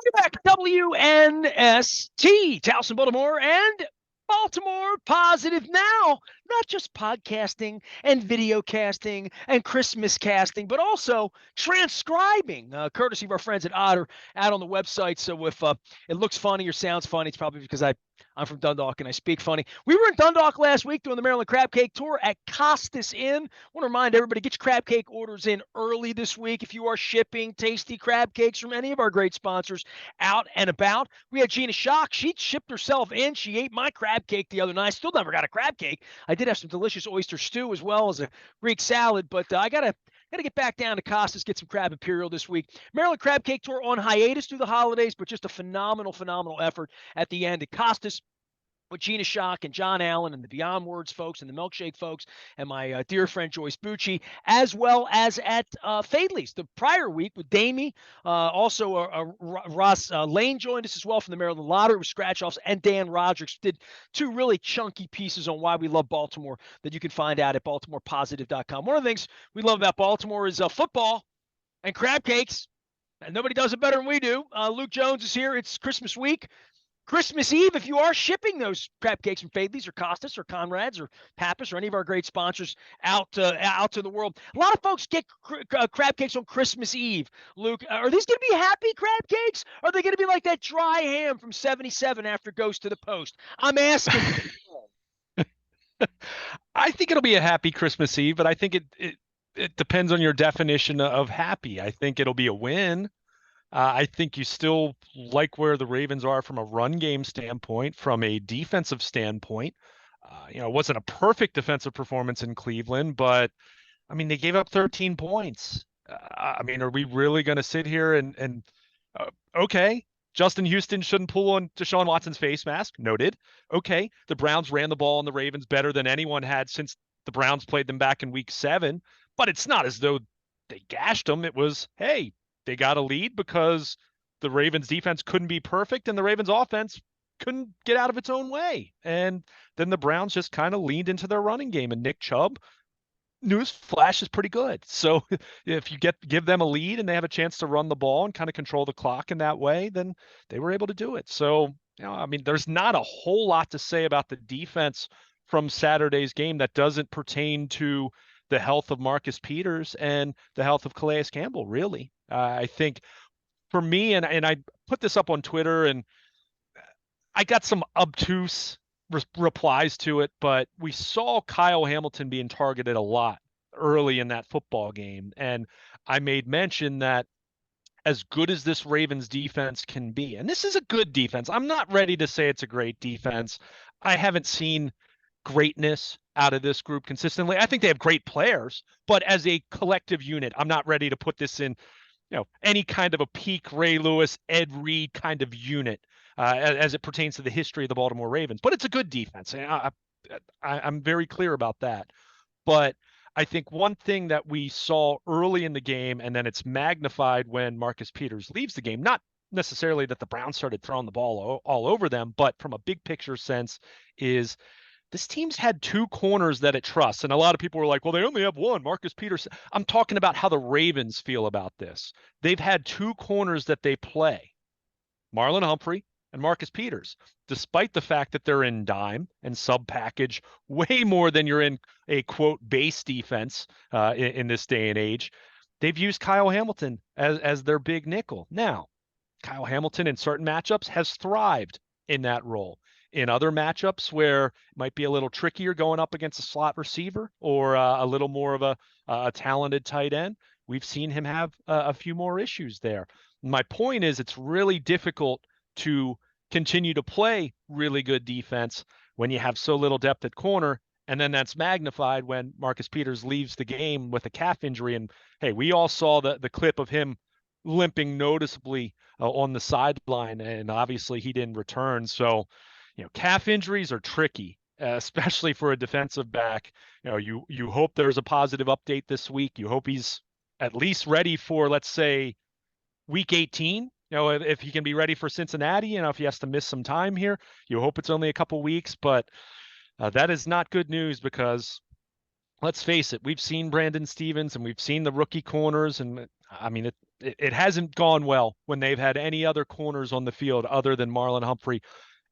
Welcome back to WNST, Towson, Baltimore, and Baltimore Positive Now. Not just podcasting and video casting and Christmas casting, but also transcribing, courtesy of our friends at Otter out on the website. So if it looks funny or sounds funny, it's probably because I'm from Dundalk and I speak funny. We were in Dundalk last week doing the Maryland Crab Cake Tour at Costas Inn. I want to remind everybody, get your crab cake orders in early this week if you are shipping tasty crab cakes from any of our great sponsors out and about. We had Gina Shock. She shipped herself in. She ate my crab cake the other night. Still never got a crab cake. I did have some delicious oyster stew as well as a Greek salad, but I got to get back down to Costas, get some Crab Imperial this week. Maryland Crab Cake Tour on hiatus through the holidays, but just a phenomenal effort at the end at Costas with Gina Shock and John Allen and the Beyond Words folks and the Milkshake folks and my dear friend Joyce Bucci, as well as at Fadley's the prior week with Damie. Also, Ross Lane joined us as well from the Maryland Lottery with scratch-offs, and Dan Rodrigues did two really chunky pieces on why we love Baltimore that you can find out at BaltimorePositive.com. One of the things we love about Baltimore is football and crab cakes, and nobody does it better than we do. Luke Jones is here. It's Christmas week. Christmas Eve, if you are shipping those crab cakes from Fadley's or Costas or Conrad's or Pappas or any of our great sponsors out to the world. A lot of folks get crab cakes on Christmas Eve. Luke, are these going to be happy crab cakes? Or are they going to be like that dry ham from 77 after Ghost to the Post? I'm asking. I think it'll be a happy Christmas Eve, but I think it depends on your definition of happy. I think it'll be a win. I think you still like where the Ravens are from a run game standpoint, from a defensive standpoint. It wasn't a perfect defensive performance in Cleveland, but I mean, they gave up 13 points. I mean, are we really going to sit here and okay, Justin Houston shouldn't pull on Deshaun Watson's face mask. Noted. Okay, the Browns ran the ball on the Ravens better than anyone had since the Browns played them back in week 7, but it's not as though they gashed them. It was, hey, they got a lead because the Ravens defense couldn't be perfect and the Ravens offense couldn't get out of its own way. And then the Browns just kind of leaned into their running game, and Nick Chubb, news flash, is pretty good. So if you give them a lead and they have a chance to run the ball and kind of control the clock in that way, then they were able to do it. So, I mean, there's not a whole lot to say about the defense from Saturday's game that doesn't pertain to the health of Marcus Peters and the health of Calais Campbell, really. I think for me, and I put this up on Twitter, and I got some obtuse replies to it, but we saw Kyle Hamilton being targeted a lot early in that football game. And I made mention that as good as this Ravens defense can be, and this is a good defense, I'm not ready to say it's a great defense. I haven't seen greatness out of this group consistently. I think they have great players, but as a collective unit, I'm not ready to put this in, any kind of a peak Ray Lewis, Ed Reed kind of unit as it pertains to the history of the Baltimore Ravens. But it's a good defense. And I'm very clear about that. But I think one thing that we saw early in the game, and then it's magnified when Marcus Peters leaves the game, not necessarily that the Browns started throwing the ball all over them, but from a big picture sense, is this team's had two corners that it trusts. And a lot of people were like, well, they only have one, Marcus Peters. I'm talking about how the Ravens feel about this. They've had two corners that they play, Marlon Humphrey and Marcus Peters, despite the fact that they're in dime and sub package way more than you're in a quote base defense in this day and age. They've used Kyle Hamilton as their big nickel. Now, Kyle Hamilton in certain matchups has thrived in that role. In other matchups where it might be a little trickier going up against a slot receiver or a little more of a talented tight end, we've seen him have a few more issues there. My point is, it's really difficult to continue to play really good defense when you have so little depth at corner, and then that's magnified when Marcus Peters leaves the game with a calf injury. And hey, we all saw the clip of him limping noticeably on the sideline, and obviously he didn't return. So, calf injuries are tricky, especially for a defensive back. You hope there's a positive update this week. You hope he's at least ready for, let's say, week 18. If he can be ready for Cincinnati, if he has to miss some time here, you hope it's only a couple weeks. But that is not good news, because let's face it, we've seen Brandon Stevens and we've seen the rookie corners, and I mean it hasn't gone well when they've had any other corners on the field other than Marlon Humphrey.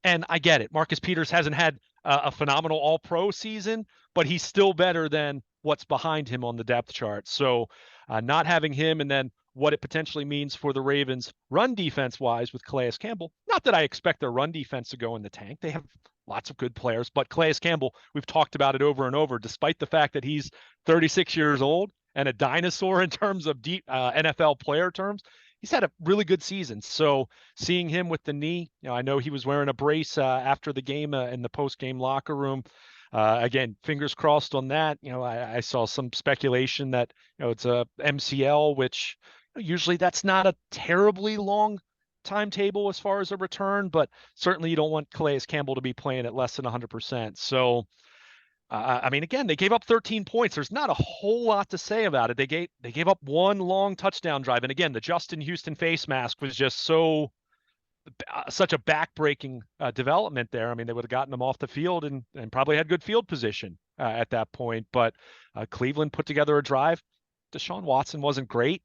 And I get it. Marcus Peters hasn't had a phenomenal all-pro season, but he's still better than what's behind him on the depth chart. So not having him, and then what it potentially means for the Ravens run defense-wise with Calais Campbell. Not that I expect their run defense to go in the tank. They have lots of good players, but Calais Campbell, we've talked about it over and over, despite the fact that he's 36 years old and a dinosaur in terms of deep NFL player terms. He's had a really good season. So seeing him with the knee, I know he was wearing a brace after the game in the post-game locker room. Again, fingers crossed on that. I saw some speculation that it's a MCL, which usually that's not a terribly long timetable as far as a return, but certainly you don't want Calais Campbell to be playing at less than 100%. So I mean, again, they gave up 13 points. There's not a whole lot to say about it. They gave up one long touchdown drive, and again, the Justin Houston face mask was just such a backbreaking development there. I mean, they would have gotten them off the field and probably had good field position at that point. But Cleveland put together a drive. Deshaun Watson wasn't great.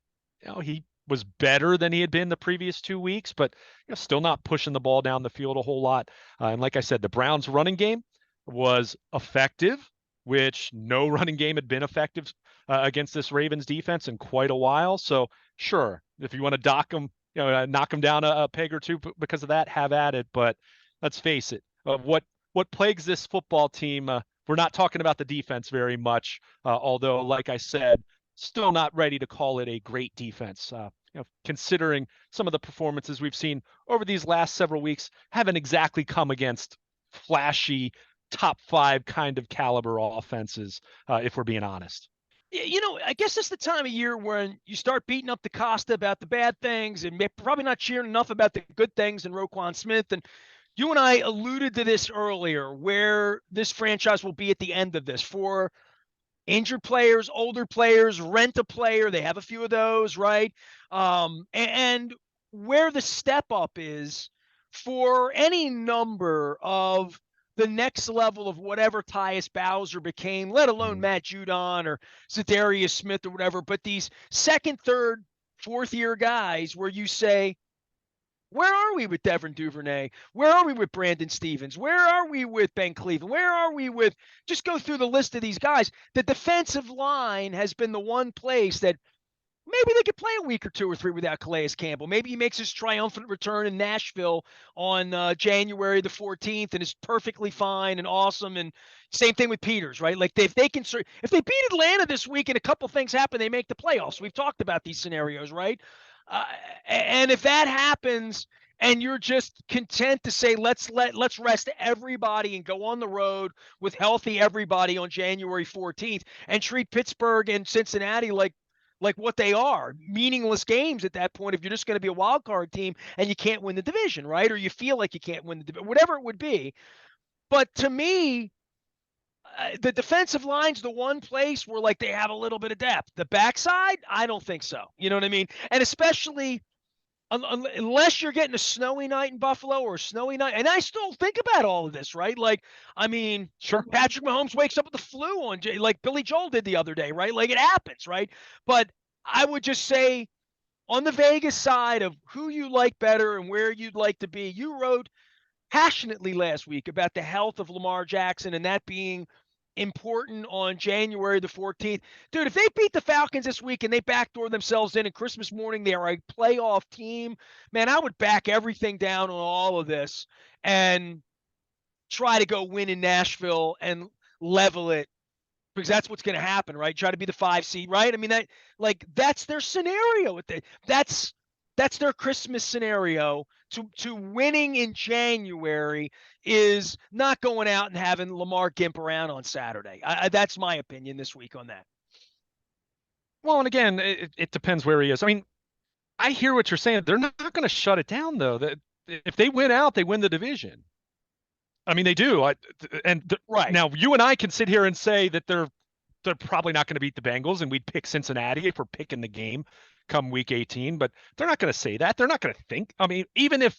He was better than he had been the previous 2 weeks, but still not pushing the ball down the field a whole lot. And like I said, the Browns' running game was effective, which no running game had been effective against this Ravens defense in quite a while. So sure, if you want to dock them, knock them down a peg or two because of that, have at it. But let's face it, what plagues this football team, we're not talking about the defense very much, although, like I said, still not ready to call it a great defense. Considering some of the performances we've seen over these last several weeks haven't exactly come against flashy top 5 kind of caliber offenses, if we're being honest. I guess it's the time of year when you start beating up the Costa about the bad things and probably not cheering enough about the good things in Roquan Smith. And you and I alluded to this earlier, where this franchise will be at the end of this for injured players, older players, rent a player. They have a few of those, right? And where the step up is for any number of the next level of whatever Tyus Bowser became, let alone Matt Judon or Zadarius Smith or whatever, but these second, third, fourth year guys where you say, where are we with Devin Duvernay? Where are we with Brandon Stevens? Where are we with Ben Cleveland? Where are we with, just go through the list of these guys. The defensive line has been the one place that maybe they could play a week or 2 or 3 without Calais Campbell. Maybe he makes his triumphant return in Nashville on January the 14th and is perfectly fine and awesome. And same thing with Peters, right? Like if they beat Atlanta this week and a couple things happen, they make the playoffs. We've talked about these scenarios, right? And if that happens and you're just content to say, let's rest everybody and go on the road with healthy everybody on January 14th and treat Pittsburgh and Cincinnati like what they are, meaningless games at that point if you're just going to be a wild card team and you can't win the division, right? Or you feel like you can't win the division, whatever it would be. But to me, the defensive line's the one place where like they have a little bit of depth. The backside, I don't think so. You know what I mean? And especially unless you're getting a snowy night in Buffalo or a snowy night. And I still think about all of this, right? Like, I mean, sure, Patrick Mahomes wakes up with the flu like Billy Joel did the other day, right? Like it happens, right? But I would just say on the Vegas side of who you like better and where you'd like to be, you wrote passionately last week about the health of Lamar Jackson and that being important on January the 14th. Dude, if they beat the Falcons this week and they backdoor themselves in and Christmas morning they are a playoff team, man, I would back everything down on all of this and try to go win in Nashville and level it because that's what's going to happen, right? Try to be the 5 seed, right? I mean, that's their scenario. That's their Christmas scenario to winning in January is not going out and having Lamar gimp around on Saturday. That's my opinion this week on that. Well, and again, it depends where he is. I mean, I hear what you're saying. They're not going to shut it down, though. That if they win out, they win the division. I mean, they do. Right now, you and I can sit here and say that they're probably not going to beat the Bengals, and we'd pick Cincinnati if we're picking the game come week 18. But they're not going to say that. They're not going to think. I mean, even if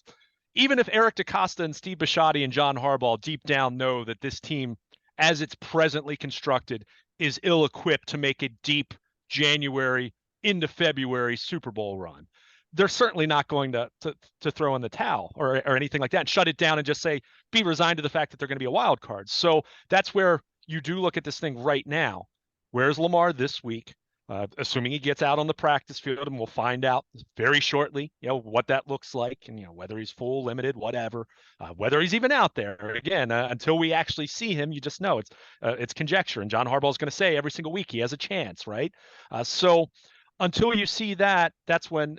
Eric DeCosta and Steve Bisciotti and John Harbaugh deep down know that this team, as it's presently constructed, is ill-equipped to make a deep January into February Super Bowl run. They're certainly not going to throw in the towel or anything like that and shut it down and just say, be resigned to the fact that they're going to be a wild card. So that's where you do look at this thing right now. Where's Lamar this week? Assuming he gets out on the practice field, and we'll find out very shortly, what that looks like, and whether he's full, limited, whatever, whether he's even out there. Again, until we actually see him, you just know it's conjecture. And John Harbaugh is going to say every single week he has a chance, right? So until you see that, that's when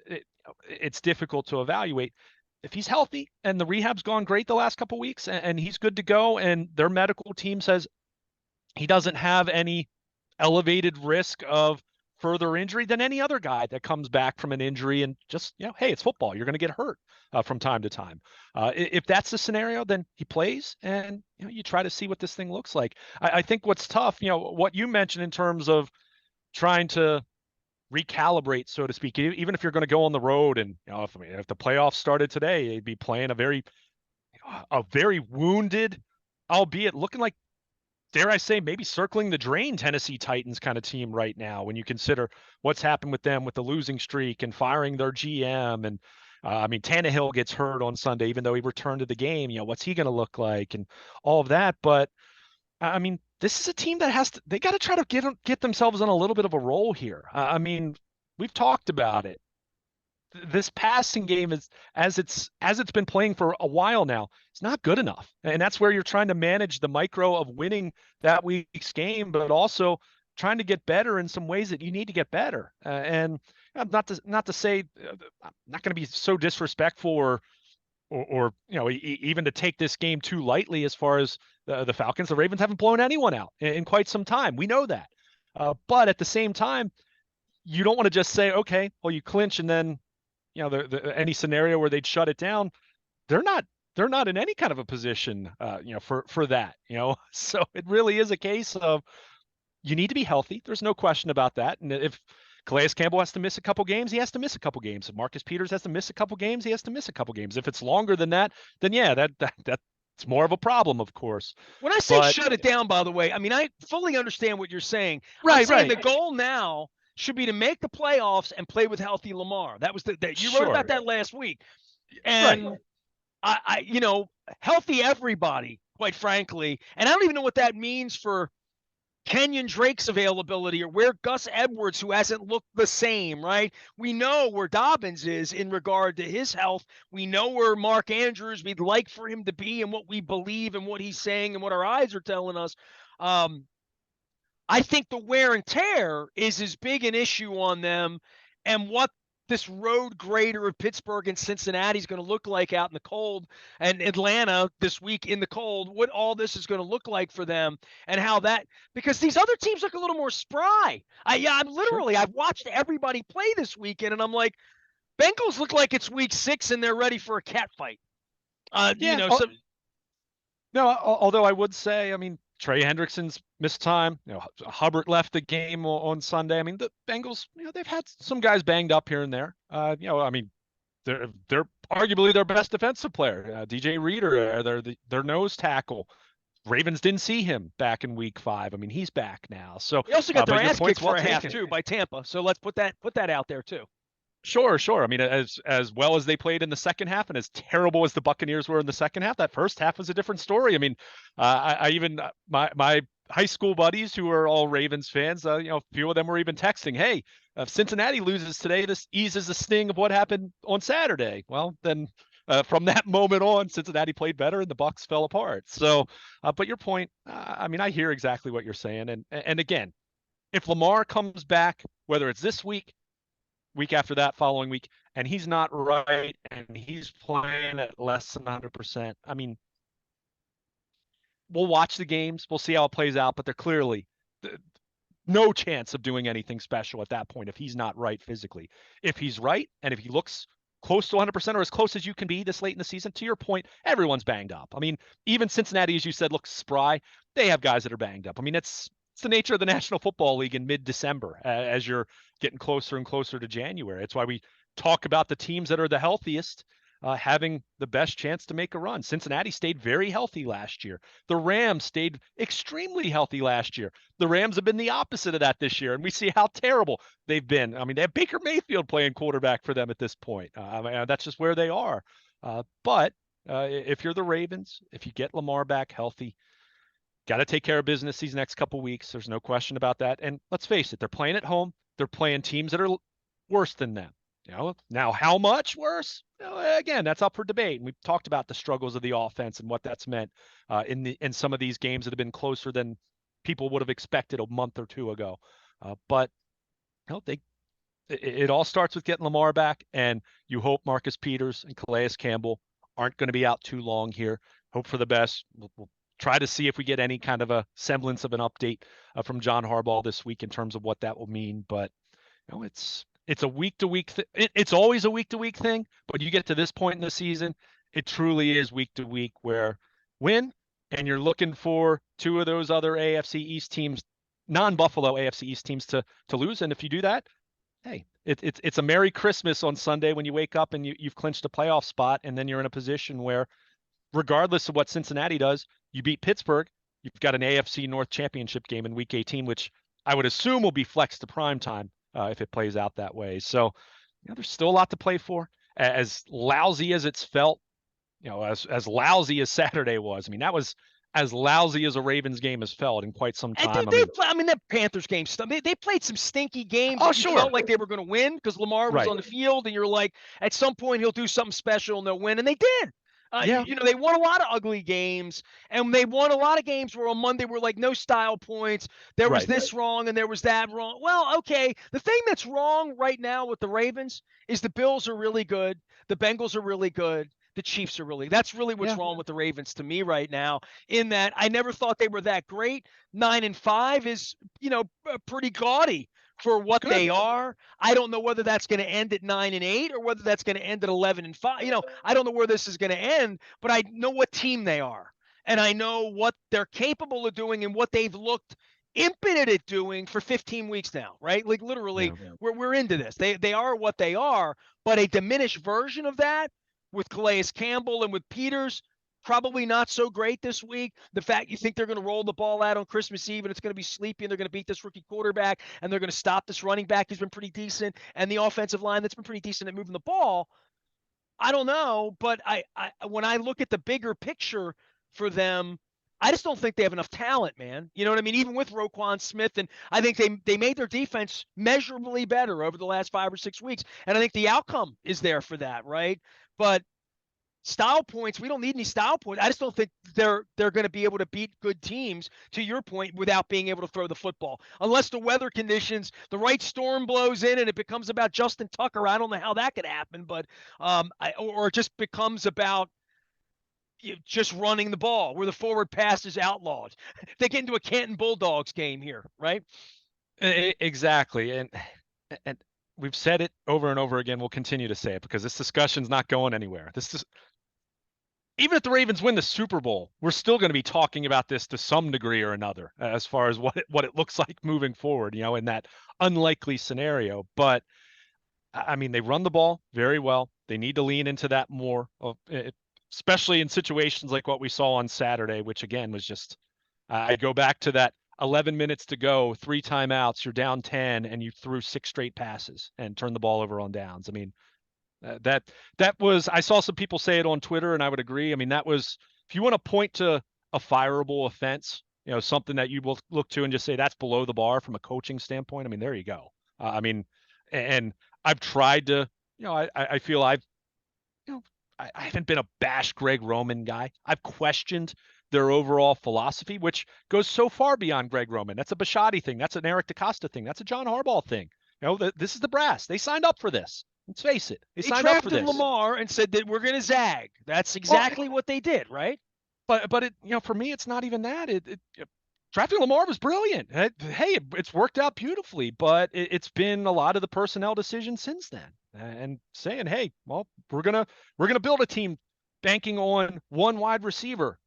it's difficult to evaluate. If he's healthy and the rehab's gone great the last couple of weeks, and he's good to go, and their medical team says he doesn't have any elevated risk of further injury than any other guy that comes back from an injury, and just, hey, it's football. You're going to get hurt from time to time. If that's the scenario, then he plays, and you try to see what this thing looks like. I think what's tough, what you mentioned in terms of trying to recalibrate, so to speak, even if you're going to go on the road, and if the playoffs started today, they'd be playing a very wounded, albeit looking like, dare I say, maybe circling the drain Tennessee Titans kind of team right now, when you consider what's happened with them with the losing streak and firing their GM. And Tannehill gets hurt on Sunday, even though he returned to the game. What's he going to look like and all of that. But this is a team that they got to try to get themselves on a little bit of a roll here. We've talked about it. This passing game is, as it's been playing for a while now, it's not good enough. And that's where you're trying to manage the micro of winning that week's game, but also trying to get better in some ways that you need to get better. And not to say, I'm not going to be so disrespectful or even to take this game too lightly as far as the Falcons. The Ravens haven't blown anyone out in quite some time. We know that. But at the same time, you don't want to just say, okay, well, you clinch and then any scenario where they'd shut it down, they're not in any kind of a position, for that, so it really is a case of, you need to be healthy. There's no question about that. And if Calais Campbell has to miss a couple games, he has to miss a couple games. If Marcus Peters has to miss a couple games, he has to miss a couple games. If it's longer than that, then yeah, that's more of a problem, of course. When I say shut it down, by the way, I fully understand what you're saying. Right, I'm saying right. The goal now should be to make the playoffs and play with healthy Lamar. That was you wrote about that last week. And right. Healthy everybody, quite frankly. And I don't even know what that means for Kenyon Drake's availability, or where Gus Edwards, who hasn't looked the same, right? We know where Dobbins is in regard to his health. We know where Mark Andrews, we'd like for him to be, and what we believe and what he's saying and what our eyes are telling us. I think the wear and tear is as big an issue on them, and what this road grader of Pittsburgh and Cincinnati is going to look like out in the cold, and Atlanta this week in the cold, what all this is going to look like for them, and how that, because these other teams look a little more spry. I've watched everybody play this weekend, and I'm like, Bengals look like it's week 6 and they're ready for a cat fight. No, although I would say, Trey Hendrickson's missed time. Hubbard left the game on Sunday. The Bengals, they've had some guys banged up here and there. They're arguably their best defensive player, DJ Reader, their nose tackle. Ravens didn't see him back in week 5. He's back now. So they also got their ass kicked for a half too by Tampa. So let's put that out there too. Sure. As well as they played in the second half, and as terrible as the Buccaneers were in the second half, that first half was a different story. My high school buddies who are all Ravens fans, a few of them were even texting, "Hey, if Cincinnati loses today, this eases the sting of what happened on Saturday." Well, then from that moment on, Cincinnati played better and the Bucs fell apart. So, but your point, I hear exactly what you're saying, and again, if Lamar comes back, whether it's this week after that, following week, and he's not right, and he's playing at less than 100%, we'll watch the games, we'll see how it plays out, but they're clearly no chance of doing anything special at that point if he's not right physically. If he's right, and if he looks close to 100% or as close as you can be this late in the season, to your point, everyone's banged up. Even Cincinnati, as you said, looks spry. They have guys that are banged up. It's the nature of the National Football League in mid-December as you're getting closer and closer to January. It's why we talk about the teams that are the healthiest having the best chance to make a run. Cincinnati stayed very healthy last year. The Rams stayed extremely healthy last year. The Rams have been the opposite of that this year, and we see how terrible they've been. I mean, they have Baker Mayfield playing quarterback for them at this point. That's just where they are. But if you're the Ravens, if you get Lamar back healthy, got to take care of business these next couple weeks. There's no question about that. And let's face it, they're playing at home. They're playing teams that are worse than them. Now how much worse? Again, that's up for debate. And we've talked about the struggles of the offense and what that's meant in some of these games that have been closer than people would have expected a month or two ago. But it all starts with getting Lamar back, and you hope Marcus Peters and Calais Campbell aren't going to be out too long here. Hope for the best. We'll try to see if we get any kind of a semblance of an update from John Harbaugh this week in terms of what that will mean. But it's a week-to-week it's always a week-to-week thing, but you get to this point in the season, it truly is week-to-week where win, and you're looking for two of those other AFC East teams, non-Buffalo AFC East teams to lose. And if you do that, hey, it's a Merry Christmas on Sunday when you wake up and you've clinched a playoff spot, and then you're in a position where, regardless of what Cincinnati does, you beat Pittsburgh, you've got an AFC North Championship game in Week 18, which I would assume will be flexed to prime time if it plays out that way. So, there's still a lot to play for. As lousy as it's felt, as lousy as Saturday was. I mean, that was as lousy as a Ravens game has felt in quite some And time. that Panthers game stuff. They played some stinky games. Oh, that sure. You felt like they were going to win because Lamar was Right. on the field, and you're like, at some point he'll do something special and they'll win, and they did. Yeah. They won a lot of ugly games, and they won a lot of games where on Monday were like no style points. There was this wrong and there was that wrong. Well, okay. The thing that's wrong right now with the Ravens is the Bills are really good. The Bengals are really good. The Chiefs are that's really what's wrong with the Ravens to me right now, in that I never thought they were that great. 9-5 is, pretty gaudy for what they are. I don't know whether that's going to end at 9-8 or whether that's going to end at 11-5. I don't know where this is going to end, but I know what team they are. And I know what they're capable of doing and what they've looked impotent at doing for 15 weeks now, right? Like literally, we're into this. They are what they are, but a diminished version of that with Calais Campbell and with Peters, probably not so great this week. The fact you think they're going to roll the ball out on Christmas Eve and it's going to be sleepy and they're going to beat this rookie quarterback and they're going to stop this running back who's been pretty decent and the offensive line that's been pretty decent at moving the ball. I don't know, but I when I look at the bigger picture for them, I just don't think they have enough talent, man. You know what I mean? Even with Roquan Smith, and I think they made their defense measurably better over the last 5 or 6 weeks, and I think the outcome is there for that, right? But style points, we don't need any style points. I just don't think they're going to be able to beat good teams, to your point, without being able to throw the football. Unless the weather conditions, the right storm blows in and it becomes about Justin Tucker. I don't know how that could happen, but or it just becomes about just running the ball where the forward pass is outlawed. They get into a Canton Bulldogs game here, right? Exactly. And we've said it over and over again. We'll continue to say it because this discussion's not going anywhere. Even if the Ravens win the Super Bowl, we're still going to be talking about this to some degree or another, as far as what it looks like moving forward, in that unlikely scenario. But I mean, they run the ball very well. They need to lean into that more, especially in situations like what we saw on Saturday, which again was just, I go back to that 11 minutes to go, 3 timeouts, you're down 10, and you threw 6 straight passes and turned the ball over on downs. I mean, that was, I saw some people say it on Twitter, and I would agree. I mean, that was, if you want to point to a fireable offense, something that you will look to and just say that's below the bar from a coaching standpoint. I mean, there you go. I mean, and I've tried to, I feel I haven't been a bash Greg Roman guy. I've questioned their overall philosophy, which goes so far beyond Greg Roman. That's a Bisciotti thing. That's an Eric DeCosta thing. That's a John Harbaugh thing. This is the brass. They signed up for this. Let's face it. They signed up for this. Lamar and said that we're going to zag. That's exactly what they did, right? But it, for me, it's not even that. Drafting Lamar was brilliant. Hey, it's worked out beautifully, but it's been a lot of the personnel decisions since then. And saying, hey, well, we're gonna build a team banking on one wide receiver,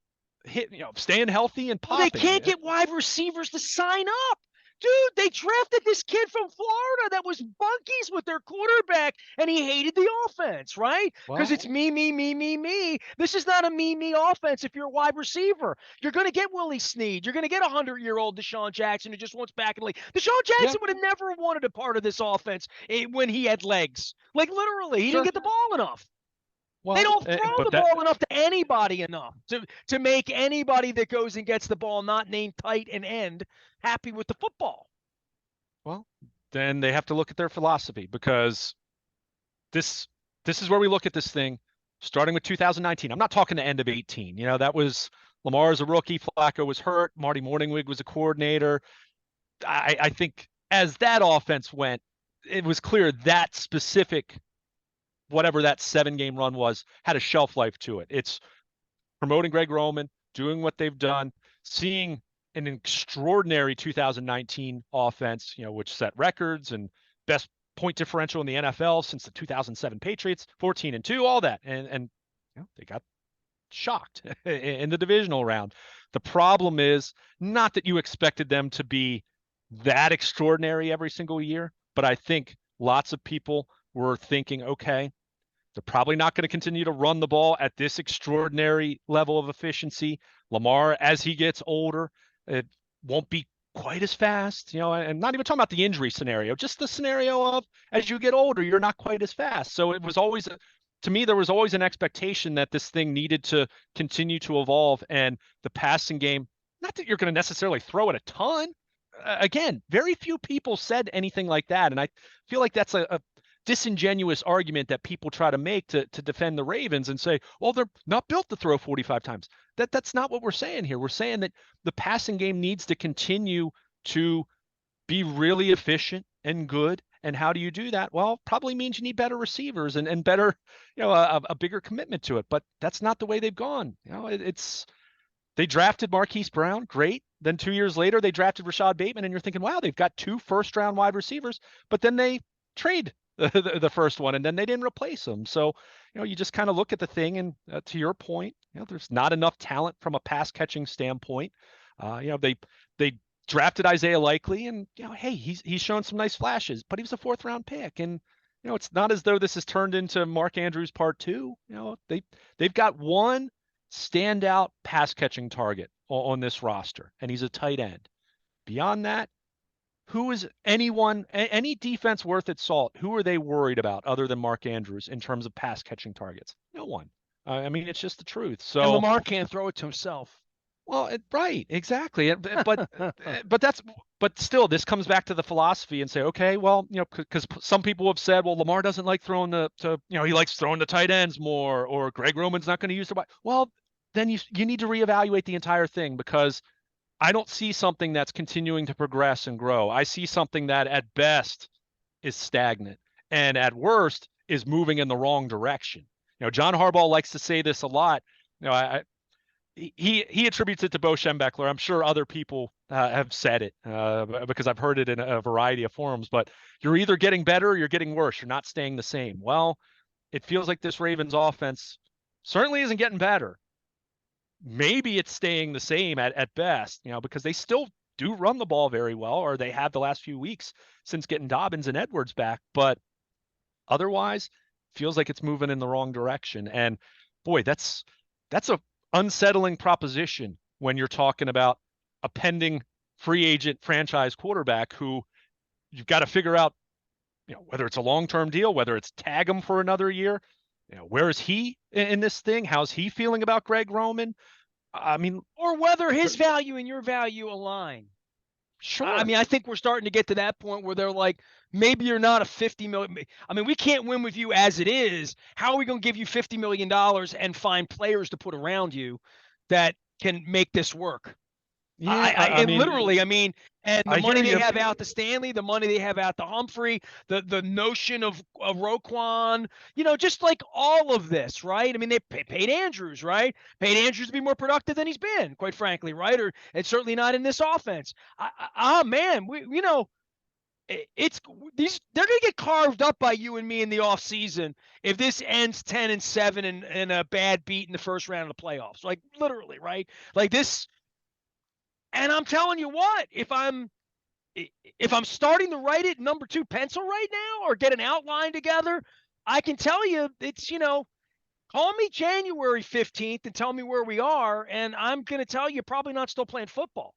staying healthy and popping. Well, they can't get wide receivers to sign up. Dude, they drafted this kid from Florida that was bunkies with their quarterback, and he hated the offense, right? Because Well, it's me, me, me, me, me. This is not a me, me offense if you're a wide receiver. You're going to get Willie Snead. You're going to get a 100-year-old Deshaun Jackson who just wants back in the league. Deshaun yeah, Jackson would have never wanted a part of this offense when he had legs. Like, literally, he didn't sure. get the ball enough. They Well, don't throw but the ball enough to anybody enough to make anybody that goes and gets the ball not named tight and end happy with the football. well, then they have to look at their philosophy because this this is where we look at this thing starting with 2019. I'm not talking the end of 18. That was Lamar as a rookie, Flacco was hurt, Marty Morningwig was a coordinator. I think as that offense went, it was clear that specific whatever that 7-game run was had a shelf life to it. It's promoting Greg Roman, doing what they've done, seeing an extraordinary 2019 offense, which set records and best point differential in the NFL since the 2007 Patriots, 14-2, all that. And they got shocked in the divisional round. The problem is not that you expected them to be that extraordinary every single year, but I think lots of people were thinking, okay, they're probably not going to continue to run the ball at this extraordinary level of efficiency. Lamar, as he gets older, it won't be quite as fast, and not even talking about the injury scenario, just the scenario of as you get older, you're not quite as fast. So it was always, to me, there was always an expectation that this thing needed to continue to evolve. And the passing game, not that you're going to necessarily throw it a ton. Again, very few people said anything like that. And I feel like that's a disingenuous argument that people try to make to defend the Ravens and say, well, they're not built to throw 45 times. That's not what we're saying here. We're saying that the passing game needs to continue to be really efficient and good. And how do you do that? Well, probably means you need better receivers and better, a bigger commitment to it. But that's not the way they've gone. They drafted Marquise Brown, great. Then 2 years later, they drafted Rashad Bateman, and you're thinking, wow, they've got 2 first-round wide receivers, but then they trade the first one, and then they didn't replace him. So, you just kind of look at the thing, and to your point, there's not enough talent from a pass-catching standpoint. They drafted Isaiah Likely, and hey, he's shown some nice flashes, but he was a 4th-round pick, and it's not as though this has turned into Mark Andrews part 2. They've got one standout pass catching target on this roster, and he's a tight end. Beyond that, who is any defense worth its salt? Who are they worried about other than Mark Andrews in terms of pass catching targets? No one. I mean, it's just the truth. And So, Lamar can't throw it to himself. well, right, exactly. But still, this comes back to the philosophy and say, okay, well, because some people have said, well, Lamar doesn't like throwing he likes throwing the tight ends more, or Greg Roman's not going to use the. Well, then you need to reevaluate the entire thing, because I don't see something that's continuing to progress and grow. I see something that at best is stagnant and at worst is moving in the wrong direction. John Harbaugh likes to say this a lot. He attributes it to Bo Schembechler. I'm sure other people have said it because I've heard it in a variety of forums. But you're either getting better or you're getting worse. You're not staying the same. Well, it feels like this Ravens offense certainly isn't getting better. Maybe it's staying the same at best, because they still do run the ball very well, or they have the last few weeks since getting Dobbins and Edwards back. But otherwise, feels like it's moving in the wrong direction. And boy, that's a unsettling proposition when you're talking about a pending free agent franchise quarterback who you've got to figure out, whether it's a long-term deal, whether it's tag him for another year. Where is he in this thing? How's he feeling about Greg Roman? I mean, or whether his value and your value align. sure. I mean, I think we're starting to get to that point where they're like, maybe you're not a 50 million. I mean, we can't win with you as it is. How are we going to give you $50 million and find players to put around you that can make this work? Yeah, And literally, and the I hear money they you. have out to Stanley, the money they have out to Humphrey, the notion of Roquan, just like all of this, right? I mean, they paid Andrews, right? Paid Andrews to be more productive than he's been, quite frankly, right? Or it's certainly not in this offense. Man, it's they're gonna get carved up by you and me in the offseason if this ends 10-7 and a bad beat in the first round of the playoffs. Like literally, right? Like this. And I'm telling you what, if I'm if I'm starting to write it number 2 pencil right now or get an outline together, I can tell you it's, call me January 15th and tell me where we are, and I'm going to tell you probably not still playing football.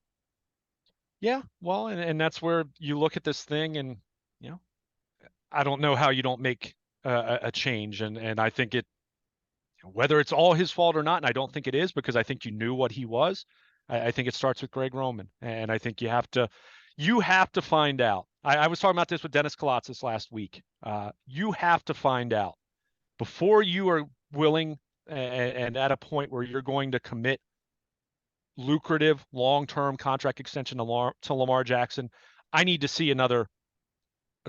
Yeah, well, and that's where you look at this thing, and you know, I don't know how you don't make a change, and I think it, whether it's all his fault or not, and I don't think it is because I think you knew what he was. I think it starts with Greg Roman, and I think you have to find out. I was talking about this with Dennis Kolatzis last week. You have to find out before you are willing and at a point where you're going to commit lucrative long-term contract extension to Lamar Jackson. I need to see another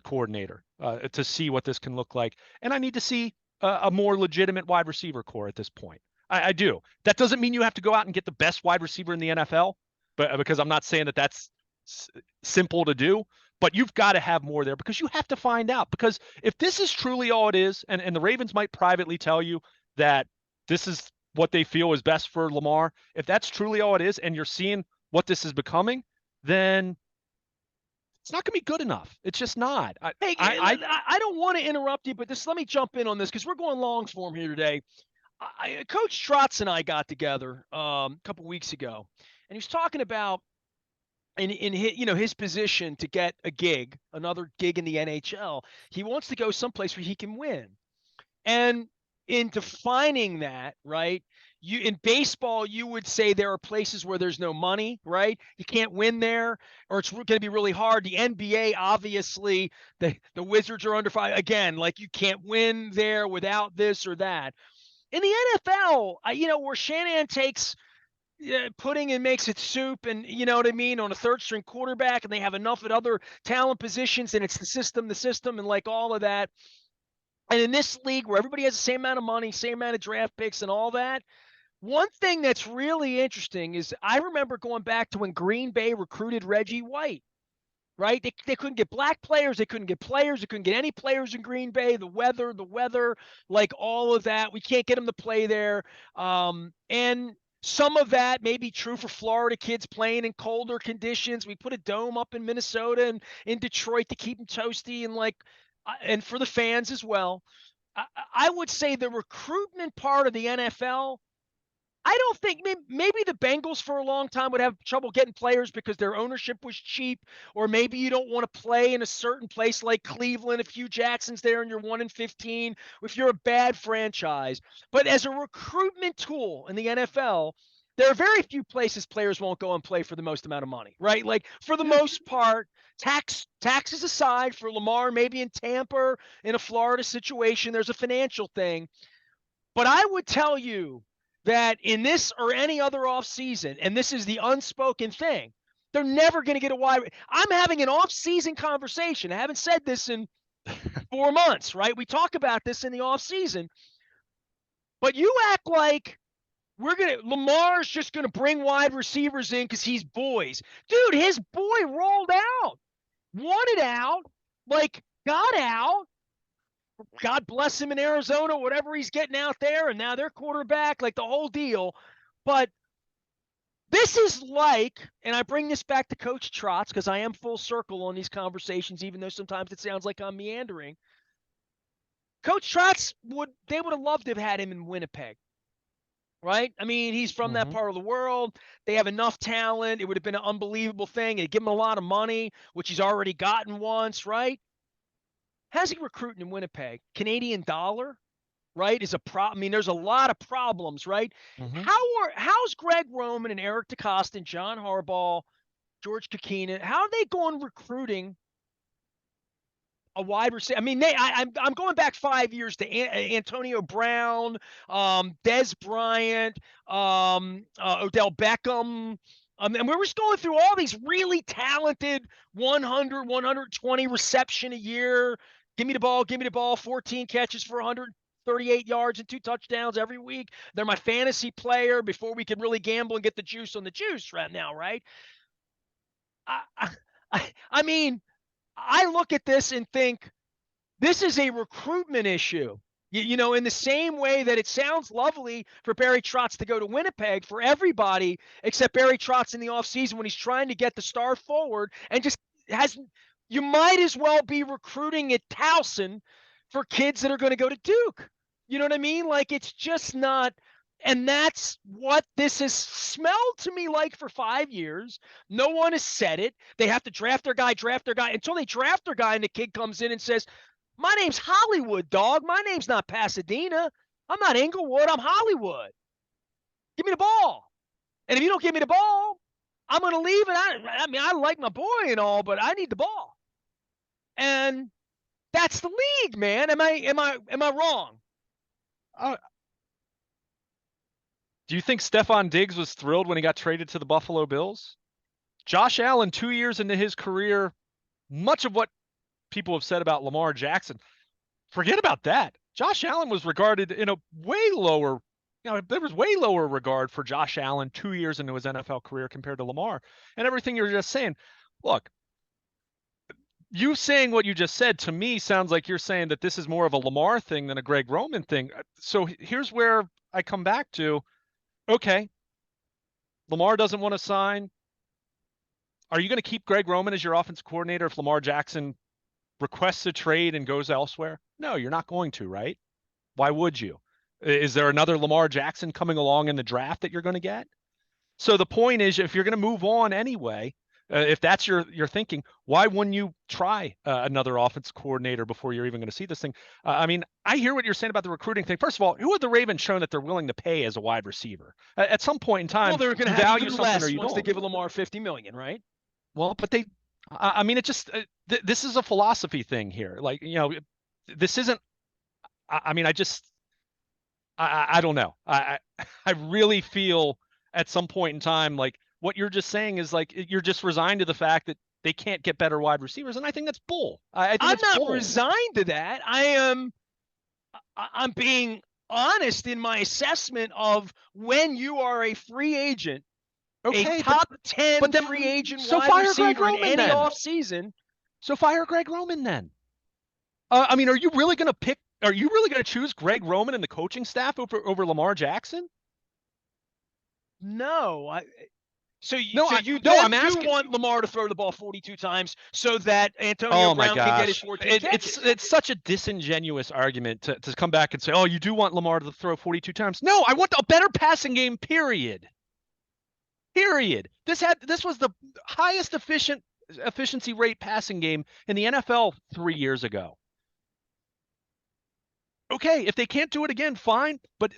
coordinator to see what this can look like, and I need to see a more legitimate wide receiver core at this point. I do. That doesn't mean you have to go out and get the best wide receiver in the NFL, but because I'm not saying that that's simple to do. But you've got to have more there because you have to find out. Because if this is truly all it is, and the Ravens might privately tell you that this is what they feel is best for Lamar, if that's truly all it is, and you're seeing what this is becoming, then it's not going to be good enough. It's just not. Hey, I don't want to interrupt you, but let me jump in on this because we're going long form here today. Coach Trotz and I got together a couple weeks ago, and he was talking about in his position to get a gig, another gig in the NHL. He wants to go someplace where he can win. And in defining that, right? In baseball, you would say there are places where there's no money, right? You can't win there, or it's going to be really hard. The NBA, obviously, the Wizards are under fire again. Like you can't win there without this or that. In the NFL, where Shanahan takes pudding and makes it soup, and you know what I mean, on a third string quarterback, and they have enough at other talent positions, and it's the system, and like all of that. And in this league where everybody has the same amount of money, same amount of draft picks and all that, one thing that's really interesting is I remember going back to when Green Bay recruited Reggie White, right? They couldn't get black players. They couldn't get players. They couldn't get any players in Green Bay. The weather, like all of that. We can't get them to play there. And some of that may be true for Florida kids playing in colder conditions. We put a dome up in Minnesota and in Detroit to keep them toasty and for the fans as well. I would say the recruitment part of the NFL, I don't think maybe the Bengals for a long time would have trouble getting players because their ownership was cheap, or maybe you don't want to play in a certain place like Cleveland if Hugh Jackson's there and you're 1-15, if you're a bad franchise. But as a recruitment tool in the NFL, there are very few places players won't go and play for the most amount of money, right? Like for the most part, taxes aside, for Lamar, maybe in Tampa, in a Florida situation, there's a financial thing. But I would tell you that in this or any other offseason, and this is the unspoken thing, they're never going to get a wide. I'm having an offseason conversation. I haven't said this in 4 months, right? We talk about this in the offseason. But you act like Lamar's just going to bring wide receivers in because he's boys. Dude, his boy rolled out, wanted out, got out. God bless him in Arizona, whatever he's getting out there, and now they're quarterback, like the whole deal. But this is and I bring this back to Coach Trotz because I am full circle on these conversations, even though sometimes it sounds like I'm meandering. Coach Trotz would have loved to have had him in Winnipeg, right? I mean, he's from that part of the world. They have enough talent. It would have been an unbelievable thing. It'd give him a lot of money, which he's already gotten once, right? How's he recruiting in Winnipeg? Canadian dollar, right, is a problem. I mean, there's a lot of problems, right? Mm-hmm. How's Greg Roman and Eric DeCosta and John Harbaugh, George Kakina, how are they going recruiting a wide receiver? I mean, I'm going back 5 years to Antonio Brown, Des Bryant, Odell Beckham. And we're just going through all these really talented 100, 120 reception a year. Give me the ball, 14 catches for 138 yards and 2 touchdowns every week. They're my fantasy player before we could really gamble and get the juice on the juice right now, right? I mean, I look at this and think this is a recruitment issue. In the same way that it sounds lovely for Barry Trotz to go to Winnipeg for everybody except Barry Trotz in the offseason when he's trying to get the star forward and just you might as well be recruiting at Towson for kids that are going to go to Duke. You know what I mean? Like, it's just not. And that's what this has smelled to me like for 5 years. No one has said it. They have to draft their guy until they draft their guy, and the kid comes in and says, my name's Hollywood, dog. My name's not Pasadena. I'm not Inglewood. I'm Hollywood. Give me the ball. And if you don't give me the ball, I'm going to leave. And I mean, I like my boy and all, but I need the ball. And that's the league, man. Am I wrong? Do you think Stephon Diggs was thrilled when he got traded to the Buffalo Bills? Josh Allen, 2 years into his career, much of what people have said about Lamar Jackson, forget about that. Josh Allen was regarded in a way lower, there was way lower regard for Josh Allen 2 years into his NFL career compared to Lamar. And everything you're just saying, look, you saying what you just said to me sounds like you're saying that this is more of a Lamar thing than a Greg Roman thing. So here's where I come back to, okay, Lamar doesn't want to sign. Are you going to keep Greg Roman as your offensive coordinator if Lamar Jackson requests a trade and goes elsewhere? No, you're not going to, right? Why would you? Is there another Lamar Jackson coming along in the draft that you're going to get? So the point is, if you're going to move on anyway, if that's your thinking, why wouldn't you try another offensive coordinator before you're even going to see this thing? I mean, I hear what you're saying about the recruiting thing. First of all, who have the Ravens shown that they're willing to pay as a wide receiver? At some point in time, Well, they're going to you have value even something less or you once don't. they give Lamar $50 million, right? Well, but I mean, it just this is a philosophy thing here. Like, this isn't. I mean, I don't know. I really feel at some point in time like what you're just saying is like you're just resigned to the fact that they can't get better wide receivers, and I think that's bull. I think I'm it's not bull. resigned to that. I'm being honest in my assessment of when you are a free agent, Okay, a top 10 but then free agent so wide fire Greg receiver in Roman any then. offseason. So fire Greg Roman then. I mean, are you really going to pick? Are you really going to choose Greg Roman and the coaching staff over Lamar Jackson? No, you I'm do asking. want Lamar to throw the ball 42 times so that Antonio Oh my Brown can get his gosh, 14 catches. it's such a disingenuous argument to come back and say, oh, you do want Lamar to throw 42 times. No, I want a better passing game. Period. This was the highest efficiency rate passing game in the NFL 3 years ago. Okay, if they can't do it again, fine. But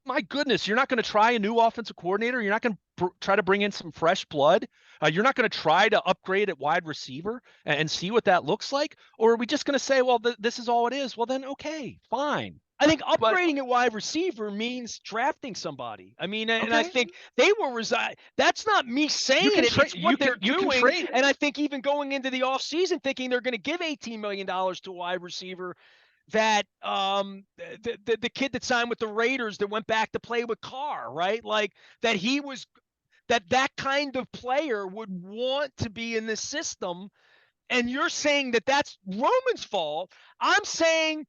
my goodness, you're not going to try a new offensive coordinator. You're not going to try to bring in some fresh blood. You're not going to try to upgrade at wide receiver and see what that looks like. Or are we just going to say, well, this is all it is? Well, then, okay, fine. I think upgrading at wide receiver means drafting somebody. I mean, and I think they will resign. That's not me saying it. It's what they're doing. And I think even going into the offseason thinking they're going to give $18 million to a wide receiver, that the kid that signed with the Raiders that went back to play with Carr, right? Like that that kind of player would want to be in this system. And you're saying that that's Roman's fault. I'm saying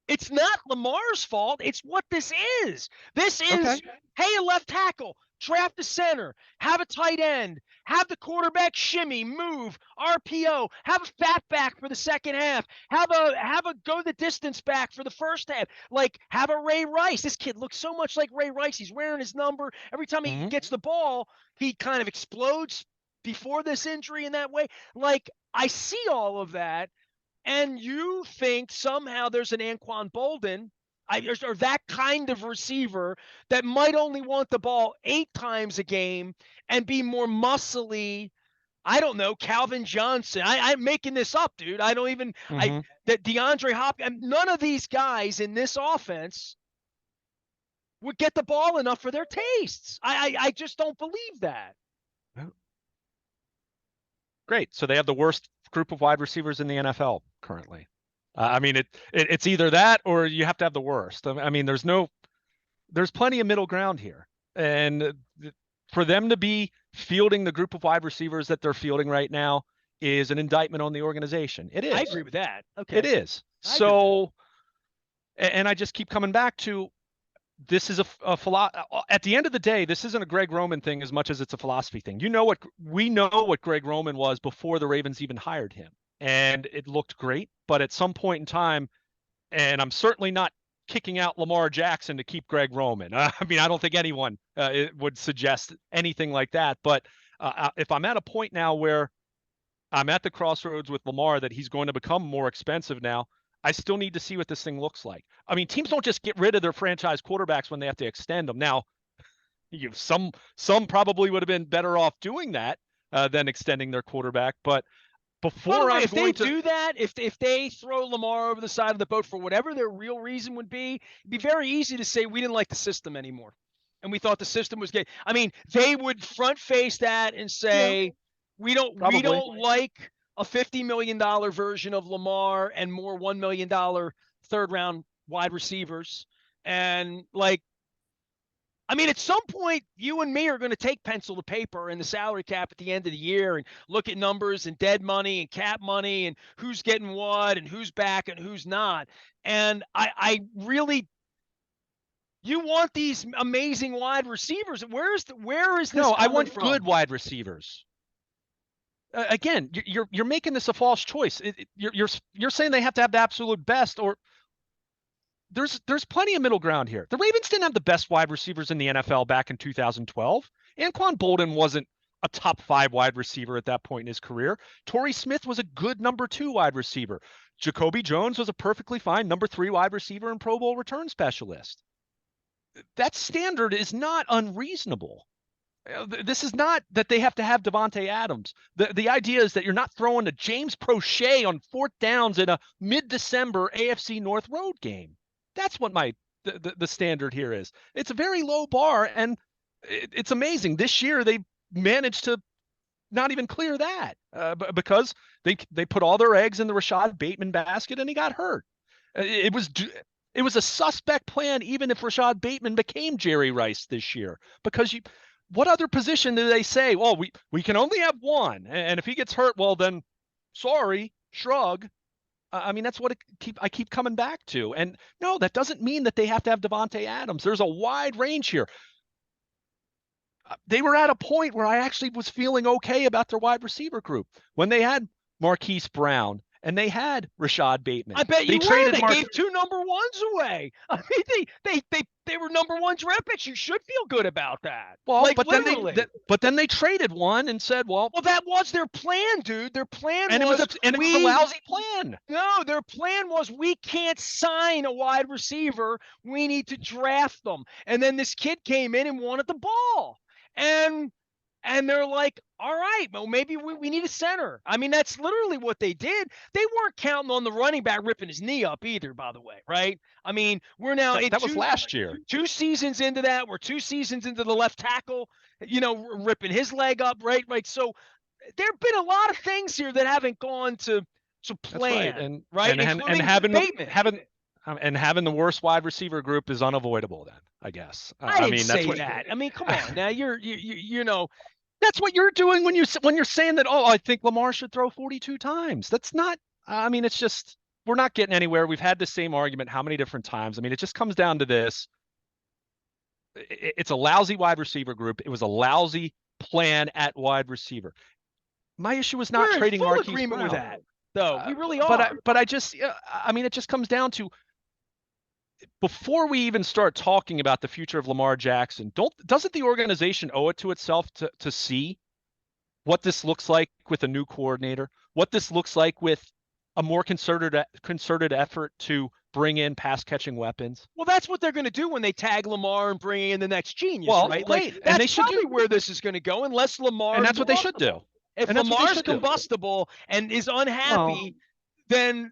it's not Lamar's fault. It's what this is. This is, hey, a left tackle, draft a center, have a tight end, have the quarterback shimmy, move, RPO, have a fat back for the second half, have a go the distance back for the first half. Like, have a Ray Rice. This kid looks so much like Ray Rice. He's wearing his number. Every time he gets the ball, he kind of explodes before this injury in that way. Like, I see all of that. And you think somehow there's an Anquan Bolden or that kind of receiver that might only want the ball 8 times a game and be more muscly. I don't know, Calvin Johnson. I'm making this up, dude. I don't even that DeAndre Hopkins. None of these guys in this offense would get the ball enough for their tastes. I just don't believe that. Great. So they have the worst group of wide receivers in the NFL currently. I mean, it's either that or you have to have the worst. I mean, there's plenty of middle ground here. And for them to be fielding the group of wide receivers that they're fielding right now is an indictment on the organization. It is. I agree with that. Okay. It is. So, and I just keep coming back to, this is at the end of the day, this isn't a Greg Roman thing as much as it's a philosophy thing. We know what Greg Roman was before the Ravens even hired him, and it looked great. But at some point in time, and I'm certainly not kicking out Lamar Jackson to keep Greg Roman. I mean, I don't think anyone would suggest anything like that. But if I'm at a point now where I'm at the crossroads with Lamar that he's going to become more expensive now, I still need to see what this thing looks like. I mean, teams don't just get rid of their franchise quarterbacks when they have to extend them. Now, some probably would have been better off doing that than extending their quarterback. But By the before way, I'm if they going to do that, if they throw Lamar over the side of the boat for whatever their real reason would be, it'd be very easy to say we didn't like the system anymore, and we thought the system was good. I mean, they would front face that and yeah, say we probably. don't like a $50 million version of Lamar and more $1 million third round wide receivers, and like I mean, at some point, you and me are going to take pencil to paper and the salary cap at the end of the year and look at numbers and dead money and cap money and who's getting what and who's back and who's not. And I really, you want these amazing wide receivers. Where is this No, I coming want from? good wide receivers. Again, you're making this a false choice. You're saying they have to have the absolute best, or there's plenty of middle ground here. The Ravens didn't have the best wide receivers in the NFL back in 2012. Anquan Bolden wasn't a top 5 wide receiver at that point in his career. Torrey Smith was a good number 2 wide receiver. Jacoby Jones was a perfectly fine number 3 wide receiver and Pro Bowl return specialist. That standard is not unreasonable. This is not that they have to have Devontae Adams. The idea is that you're not throwing a James Prochet on 4th downs in a mid-December AFC North road game. That's what the standard here is. It's a very low bar, and it's amazing. This year they managed to not even clear that because they put all their eggs in the Rashad Bateman basket, and he got hurt. It was a suspect plan, even if Rashad Bateman became Jerry Rice this year, because what other position do they say? Well, we can only have one, and if he gets hurt, well then, sorry, shrug. I mean, that's what I keep coming back to. And no, that doesn't mean that they have to have Devontae Adams. There's a wide range here. They were at a point where I actually was feeling okay about their wide receiver group when they had Marquise Brown and they had Rashad Bateman. I bet you traded they gave 2 number 1s away. I mean, they were number 1 draft picks. You should feel good about that. Well, like, but literally. then they traded one and said, well, that was their plan, dude. Their plan and was it was a lousy plan. No, their plan was we can't sign a wide receiver. We need to draft them. And then this kid came in and wanted the ball. And they're like, all right, well, maybe we need a center. I mean, that's literally what they did. They weren't counting on the running back ripping his knee up either, by the way, right? I mean, we're now that was last year. 2 seasons into that. We're 2 seasons into the left tackle, ripping his leg up, right? Like, so there have been a lot of things here that haven't gone to plan, right? And having the worst wide receiver group is unavoidable. Then I guess. I mean, that's that. I mean, come on, now you know. That's what you're doing when you're saying that. Oh, I think Lamar should throw 42 times. That's not. I mean, it's just we're not getting anywhere. We've had the same argument how many different times. I mean, it just comes down to this. It's a lousy wide receiver group. It was a lousy plan at wide receiver. My issue is not trading Marquise agreement Brown. With that, though. We really are. But I mean, it just comes down to before we even start talking about the future of Lamar Jackson, doesn't the organization owe it to itself to see what this looks like with a new coordinator, what this looks like with a more concerted effort to bring in pass catching weapons? Well, that's what they're going to do when they tag Lamar and bring in the next genius, right? Great. Like, that's probably where this is going to go, unless Lamar. And that's what they should do. If Lamar's combustible and is unhappy, then,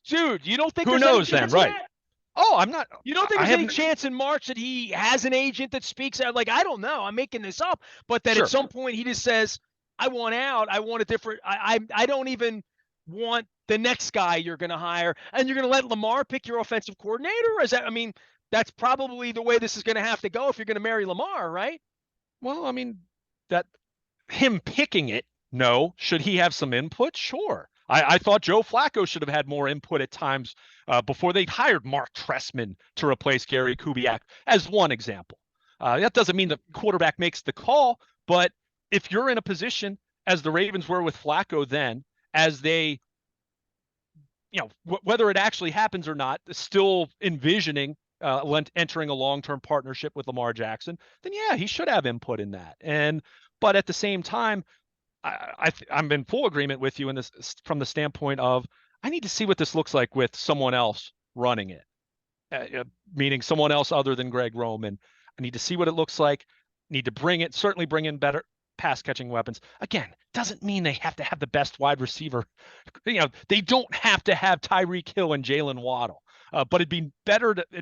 dude, you don't think who knows then, right? Yet? Oh, I'm not. You don't think there's any chance in March that he has an agent that speaks out? Like, I don't know. I'm making this up. But that at some point he just says, I want out. I want a different – I don't even want the next guy you're going to hire. And you're going to let Lamar pick your offensive coordinator? Is that – I mean, that's probably the way this is going to have to go if you're going to marry Lamar, right? Well, I mean, that him picking it, no. Should he have some input? Sure. I thought Joe Flacco should have had more input at times before they hired Mark Trestman to replace Gary Kubiak, as one example. That doesn't mean the quarterback makes the call, but if you're in a position, as the Ravens were with Flacco then, as they, whether it actually happens or not, still envisioning entering a long-term partnership with Lamar Jackson, then yeah, he should have input in that. But at the same time, I'm in full agreement with you in this from the standpoint of I need to see what this looks like with someone else running it, meaning someone else other than Greg Roman. I need to see what it looks like. Need to certainly bring in better pass catching weapons. Again, doesn't mean they have to have the best wide receiver. They don't have to have Tyreek Hill and Jalen Waddle. But it'd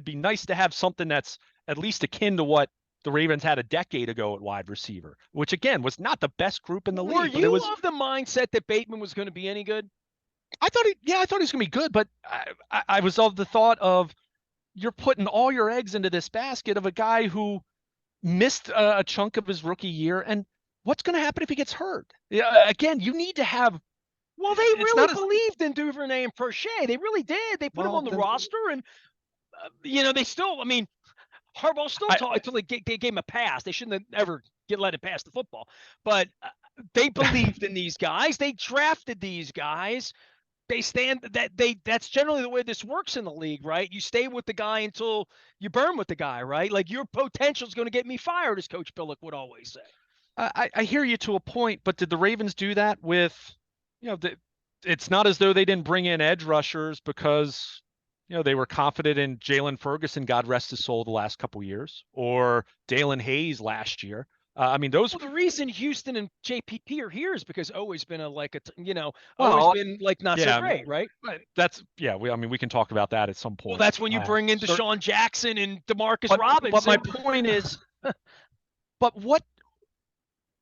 be nice to have something that's at least akin to what the Ravens had a decade ago at wide receiver, which again was not the best group in the league. Were But it you was. of the mindset that Bateman was going to be any good? I thought he was going to be good, but I was of the thought of you're putting all your eggs into this basket of a guy who missed a chunk of his rookie year, and what's going to happen if he gets hurt? Yeah, again, you need to have. Well, they It's really not as believed in Duvernay and Prochet. They really did. They put him well. on the Then roster, and they still. I mean, Harbaugh still I taught until they gave him a pass. They shouldn't have ever let him pass the football, but they believed in these guys. They drafted these guys. That's generally the way this works in the league, right? You stay with the guy until you burn with the guy, right? Like your potential is going to get me fired, as Coach Billick would always say. I hear you to a point, but did the Ravens do that with, it's not as though they didn't bring in edge rushers because, they were confident in Jalen Ferguson, God rest his soul, the last couple years, or Dalen Hayes last year. I mean, those. Well, the reason Houston and JPP are here is because O's been always Well, been like not so yeah, great, right? that's yeah. We can talk about that at some Well, point. that's when you bring in Sure. Deshaun Jackson and Demarcus But my Robinson. point is, but what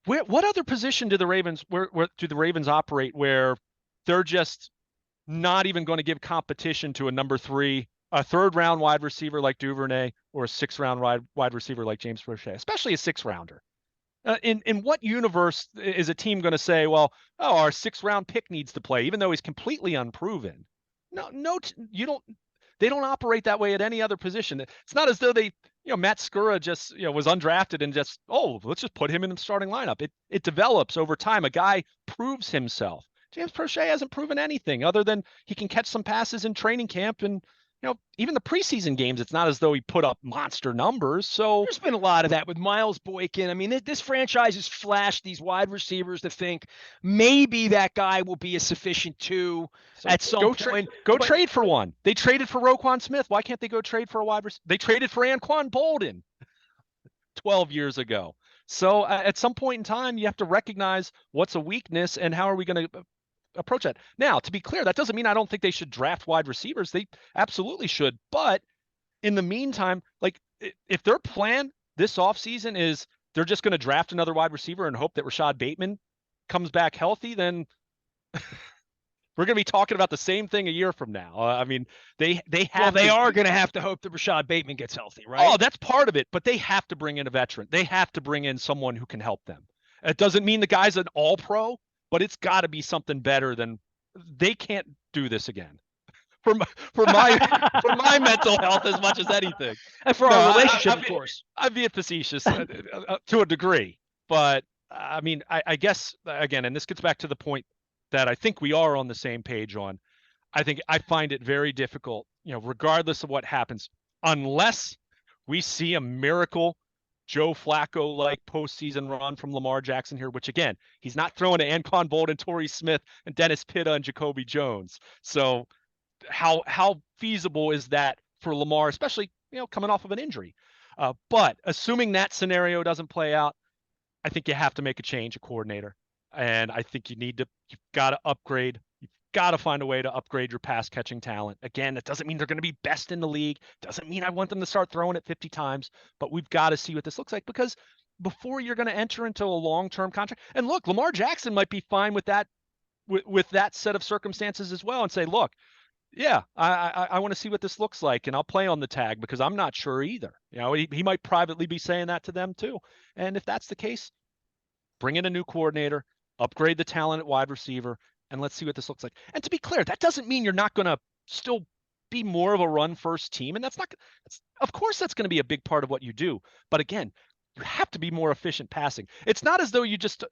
other position do the Ravens where do the Ravens operate where they're just not even going to give competition to a third round wide receiver like Duvernay, or a sixth round wide receiver like James Prochet, especially a sixth rounder? In what universe is a team going to say, well, our sixth round pick needs to play, even though he's completely unproven? No, you don't. They don't operate that way at any other position. It's not as though Matt Skura just, was undrafted and just, let's just put him in the starting lineup. It develops over time. A guy proves himself. James Prochet hasn't proven anything other than he can catch some passes in training camp, and even the preseason games, it's not as though he put up monster numbers. So There's been a lot of that with Miles Boykin. I mean, this franchise has flashed these wide receivers to think maybe that guy will be a sufficient two at some point. Go trade for one. They traded for Roquan Smith. Why can't they go trade for a wide receiver? They traded for Anquan Bolden 12 years ago. So at some point in time, you have to recognize what's a weakness and how are we going to approach that. Now, to be clear, that doesn't mean I don't think they should draft wide receivers. They absolutely should. But in the meantime, like if their plan this offseason is they're just going to draft another wide receiver and hope that Rashad Bateman comes back healthy, then we're going to be talking about the same thing a year from now. I mean, they are going to have to hope that Rashad Bateman gets healthy, right? Oh, that's part of it, but they have to bring in a veteran. They have to bring in someone who can help them. It doesn't mean the guy's an all-pro, but it's got to be something better than they can't do this again. For my mental health as much as anything, and for our relationship, of course. I'm being facetious to a degree, but I mean, I guess again, and this gets back to the point that I think we are on the same page on. I think I find it very difficult, regardless of what happens, unless we see a miracle Joe Flacco like postseason run from Lamar Jackson here, which again, he's not throwing to Anquan Bolden, Torrey Smith, and Dennis Pitta and Jacoby Jones. So how feasible is that for Lamar, especially coming off of an injury? But assuming that scenario doesn't play out, I think you have to make a change, a coordinator, and I think you've got to upgrade. You've got to find a way to upgrade your pass catching talent. Again, that doesn't mean they're going to be best in the league. Doesn't mean I want them to start throwing it 50 times, but we've got to see what this looks like, because before you're going to enter into a long-term contract, and look, Lamar Jackson might be fine with that, with that set of circumstances as well, and say, look, yeah, I want to see what this looks like, and I'll play on the tag because I'm not sure either. He might privately be saying that to them too. And if that's the case, bring in a new coordinator, upgrade the talent at wide receiver, and let's see what this looks like. And to be clear, that doesn't mean you're not going to still be more of a run first team. And of course, that's going to be a big part of what you do. But again, you have to be more efficient passing. It's not as though you just,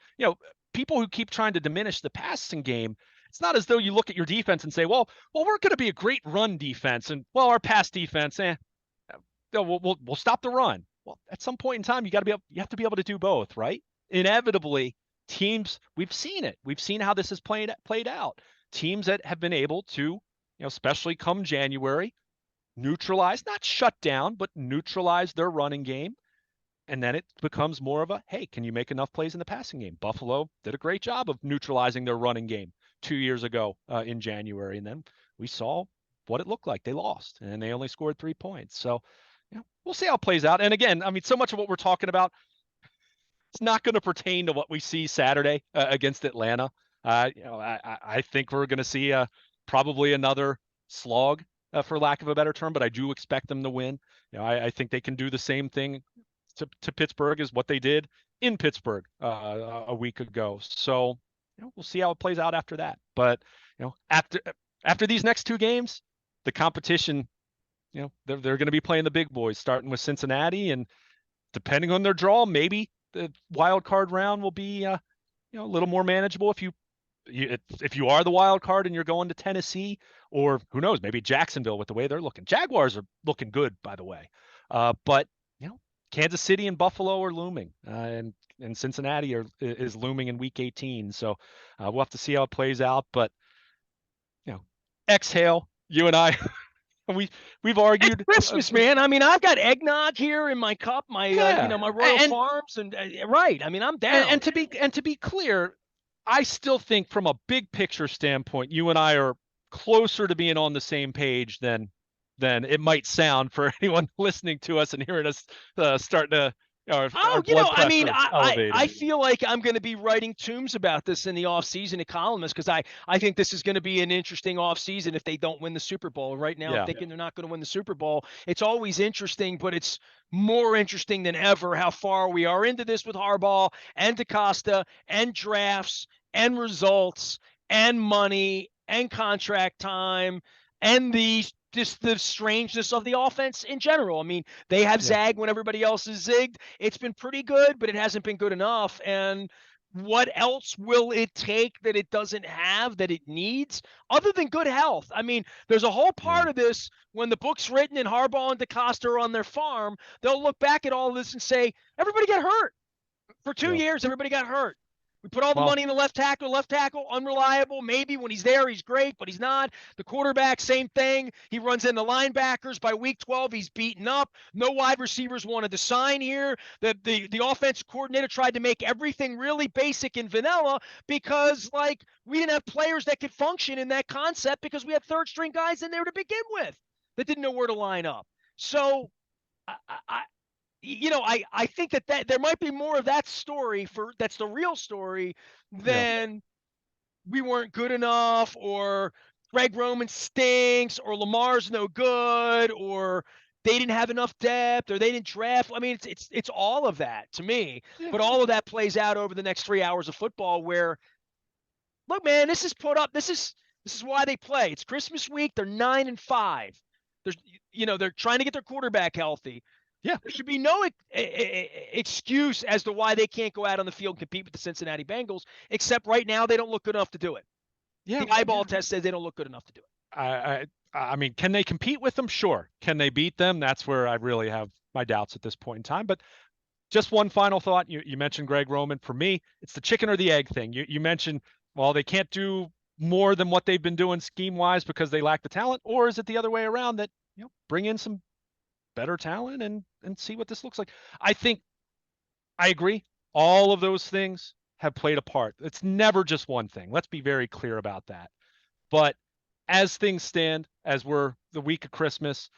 people who keep trying to diminish the passing game, it's not as though you look at your defense and say, well, we're going to be a great run defense. And well, our pass defense, we'll stop the run. Well, at some point in time, you have to be able to do both, right? Inevitably, teams, we've seen it. We've seen how this has played out. Teams that have been able to, especially come January, neutralize, not shut down, but neutralize their running game. And then it becomes more of a, hey, can you make enough plays in the passing game? Buffalo did a great job of neutralizing their running game 2 years ago in January. And then we saw what it looked like. They lost, and they only scored 3 points. So, we'll see how it plays out. And again, I mean, so much of what we're talking about, it's not going to pertain to what we see Saturday against Atlanta. I think we're going to see probably another slog, for lack of a better term, but I do expect them to win. I think they can do the same thing to Pittsburgh as what they did in Pittsburgh a week ago. So, we'll see how it plays out after that. But, after these next 2 games, the competition, they're going to be playing the big boys, starting with Cincinnati, and depending on their draw, maybe the wild card round will be a little more manageable if you are the wild card and you're going to Tennessee, or who knows, maybe Jacksonville with the way they're looking. Jaguars are looking good, by the way, but Kansas City and Buffalo are looming, and Cincinnati is looming in Week 18. So we'll have to see how it plays out. But exhale, you and I. We've argued. It's Christmas, man. I mean, I've got eggnog here in my cup, my my Royal Farms, and right. I mean, I'm down. And to be clear, I still think from a big picture standpoint, you and I are closer to being on the same page than it might sound for anyone listening to us and hearing us starting to. I mean, I feel like I'm going to be writing tombs about this in the offseason at columnists, because I think this is going to be an interesting offseason if they don't win the Super Bowl. Right now, I'm thinking they're not going to win the Super Bowl. It's always interesting, but it's more interesting than ever how far we are into this with Harbaugh and DaCosta and drafts and results and money and contract time and just the strangeness of the offense in general. I mean, they have zagged when everybody else has zigged. It's been pretty good, but it hasn't been good enough. And what else will it take that it doesn't have, that it needs, other than good health? I mean, there's a whole part of this when the book's written and Harbaugh and DaCosta are on their farm, they'll look back at all of this and say, everybody got hurt. For 2 years, everybody got hurt. We put all the money in the left tackle, unreliable. Maybe when he's there, he's great, but he's not. The quarterback, same thing. He runs into linebackers. By week 12, he's beaten up. No wide receivers wanted to sign here. The offensive coordinator tried to make everything really basic and vanilla because, we didn't have players that could function in that concept because we had third-string guys in there to begin with that didn't know where to line up. So, I think that there might be more of that story that's the real story than we weren't good enough, or Greg Roman stinks, or Lamar's no good, or they didn't have enough depth, or they didn't draft. I mean, it's all of that to me, but all of that plays out over the next 3 hours of football where, look, man, this is why they play. It's Christmas week. They're 9-5. They're trying to get their quarterback healthy. There should be no excuse as to why they can't go out on the field and compete with the Cincinnati Bengals, except right now they don't look good enough to do it. The eyeball test says they don't look good enough to do it. I mean, can they compete with them? Sure. Can they beat them? That's where I really have my doubts at this point in time. But just one final thought. You mentioned Greg Roman. For me, it's the chicken or the egg thing. You mentioned, well, they can't do more than what they've been doing scheme-wise because they lack the talent, or is it the other way around that, bring in some better talent and see what this looks like? I think I agree. All of those things have played a part. It's never just one thing. Let's be very clear about that. But as things stand, as we're the week of Christmas,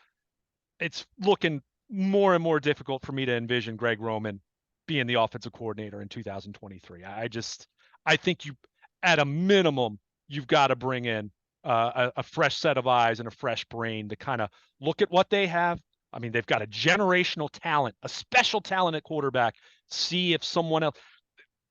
it's looking more and more difficult for me to envision Greg Roman being the offensive coordinator in 2023. I think at a minimum, you've got to bring in a fresh set of eyes and a fresh brain to kind of look at what they have. I mean, they've got a generational talent, a special talent at quarterback. See if someone else.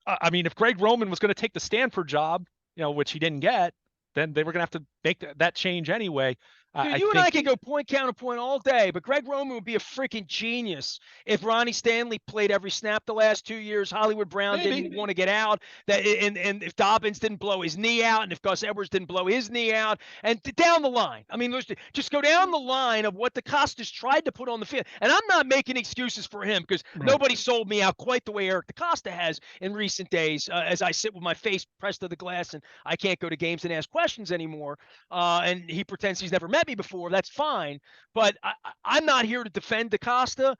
I mean, if Greg Roman was going to take the Stanford job, which he didn't get, then they were going to have to make that change anyway. Dude, I you and I think could go point counterpoint all day, but Greg Roman would be a freaking genius if Ronnie Stanley played every snap the last 2 years. Hollywood Brown maybe. didn't want to get out. And if Dobbins didn't blow his knee out, and if Gus Edwards didn't blow his knee out, and down the line. I mean, just go down the line of what the Costas tried to put on the field. And I'm not making excuses for him because nobody sold me out quite the way Eric DeCosta has in recent days. As I sit with my face pressed to the glass and I can't go to games and ask questions anymore. And he pretends he's never met me before. That's fine. But I'm not here to defend DaCosta.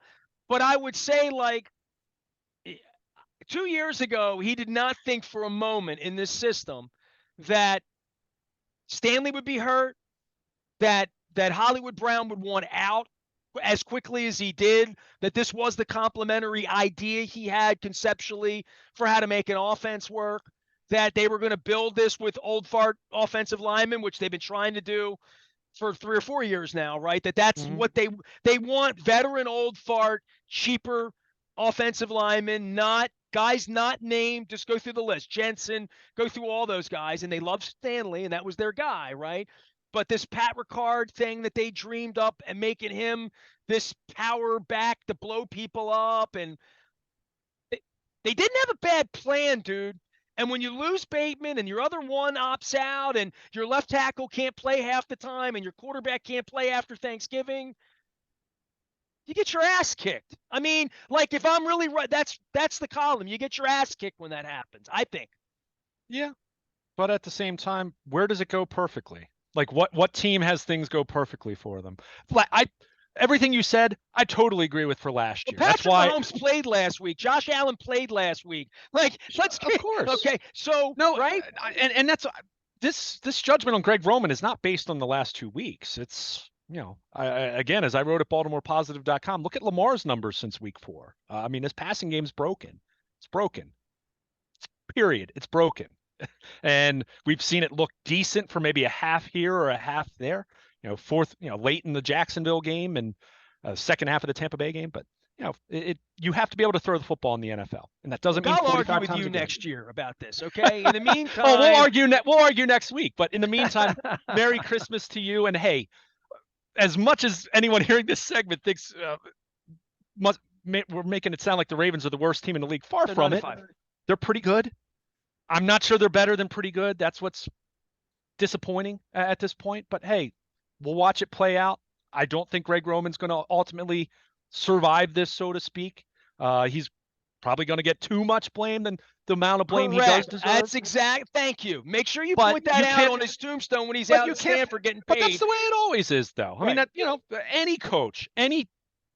But I would say, like, 2 years ago, he did not think for a moment in this system that Stanley would be hurt, that Hollywood Brown would want out as quickly as he did, that this was the complementary idea he had conceptually for how to make an offense work, that they were going to build this with old fart offensive linemen, which they've been trying to do for 3 or 4 years now, right? That's what they want, veteran old fart, cheaper offensive linemen, not guys not named. Just go through the list. Jensen, go through all those guys, and they love Stanley, and that was their guy, right? But this Pat Ricard thing that they dreamed up and making him this power back to blow people up, and they didn't have a bad plan, dude. And when you lose Bateman and your other one opts out and your left tackle can't play half the time and your quarterback can't play after Thanksgiving, you get your ass kicked. I mean, like, if I'm really right, that's the column. You get your ass kicked when that happens, I think. Yeah. But at the same time, where does it go perfectly? Like what team has things go perfectly for them? Everything you said, I totally agree with for last year. Patrick That's why Mahomes played last week. Josh Allen played last week. Like, let's get, of course. Okay, so no, right, and that's this judgment on Greg Roman is not based on the last 2 weeks. It's again, as I wrote at BaltimorePositive.com, look at Lamar's numbers since week 4. I mean, his passing game's broken. It's broken. Period. It's broken. And we've seen it look decent for maybe a half here or a half there. Fourth, late in the Jacksonville game and second half of the Tampa Bay game. But you have to be able to throw the football in the NFL, and that doesn't mean I'll 45 argue with times you a game. next year about this. Okay. In the meantime, we'll argue next week. But in the meantime, Merry Christmas to you. And hey, as much as anyone hearing this segment thinks we're making it sound like the Ravens are the worst team in the league, far from it. They're pretty good. I'm not sure they're better than pretty good. That's what's disappointing at this point. But hey, we'll watch it play out. I don't think Greg Roman's going to ultimately survive this, so to speak. He's probably going to get too much blame than the amount of blame he does deserve. That's exact. Thank you. Make sure you point that out on his tombstone when he's out in Stanford getting paid. But that's the way it always is, though. I mean, any coach,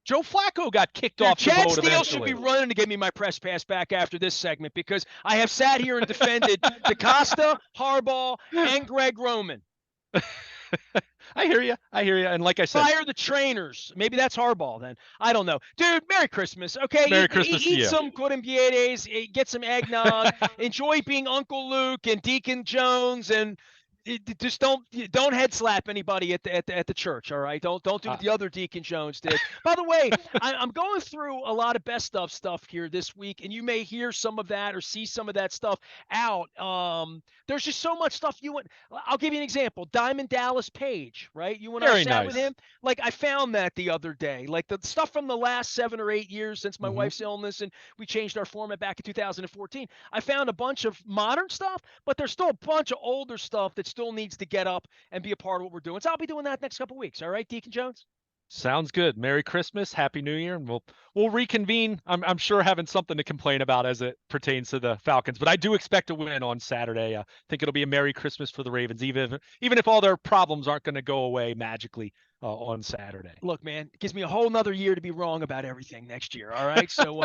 Joe Flacco got kicked off the boat eventually. Chad Steele should be running to get me my press pass back after this segment because I have sat here and defended DaCosta, Harbaugh, and Greg Roman. I hear you. And like I said, fire the trainers. Maybe that's Harbaugh then. I don't know. Dude, Merry Christmas. Okay. Merry Christmas to you. Eat some cornbietes, get some eggnog, enjoy being Uncle Luke and Deacon Jones, and just don't head slap anybody at the church. All right. Don't do what the other Deacon Jones did. By the way, I'm going through a lot of best of stuff here this week, and you may hear some of that or see some of that stuff out. There's just so much stuff I'll give you an example. Diamond Dallas Page, right? You and I sat with him. Like, I found that the other day, like the stuff from the last 7 or 8 years since my wife's illness, and we changed our format back in 2014. I found a bunch of modern stuff, but there's still a bunch of older stuff that still needs to get up and be a part of what we're doing. So I'll be doing that next couple of weeks. All right, Deacon Jones? Sounds good. Merry Christmas, Happy New Year, and we'll reconvene. I'm sure having something to complain about as it pertains to the Falcons, but I do expect a win on Saturday. I think it'll be a Merry Christmas for the Ravens, even if all their problems aren't going to go away magically on Saturday. Look, man, it gives me a whole nother year to be wrong about everything next year. All right, so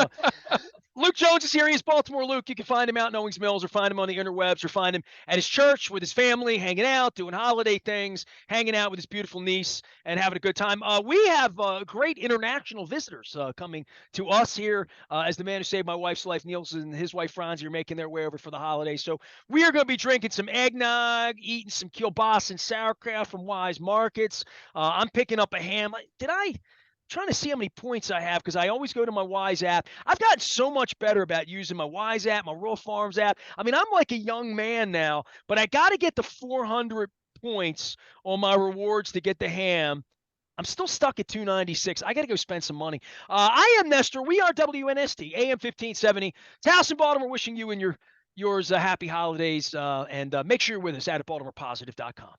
Luke Jones is here. He's Baltimore Luke. You can find him out in Owings Mills or find him on the interwebs or find him at his church with his family, hanging out, doing holiday things, hanging out with his beautiful niece and having a good time. We have great international visitors coming to us here as the man who saved my wife's life, Nielsen, and his wife, Franzi, are making their way over for the holidays. So we are going to be drinking some eggnog, eating some kielbasa and sauerkraut from Wise Markets. I'm picking up a ham. trying to see how many points I have because I always go to my Wise app. I've gotten so much better about using my Wise app, my Rural Farms app. I mean, I'm like a young man now, but I got to get the 400 points on my rewards to get the ham. I'm still stuck at 296. I got to go spend some money. I am Nestor. We are WNST, AM 1570. Taos and Baltimore wishing you and yours happy holidays. And make sure you're with us at BaltimorePositive.com.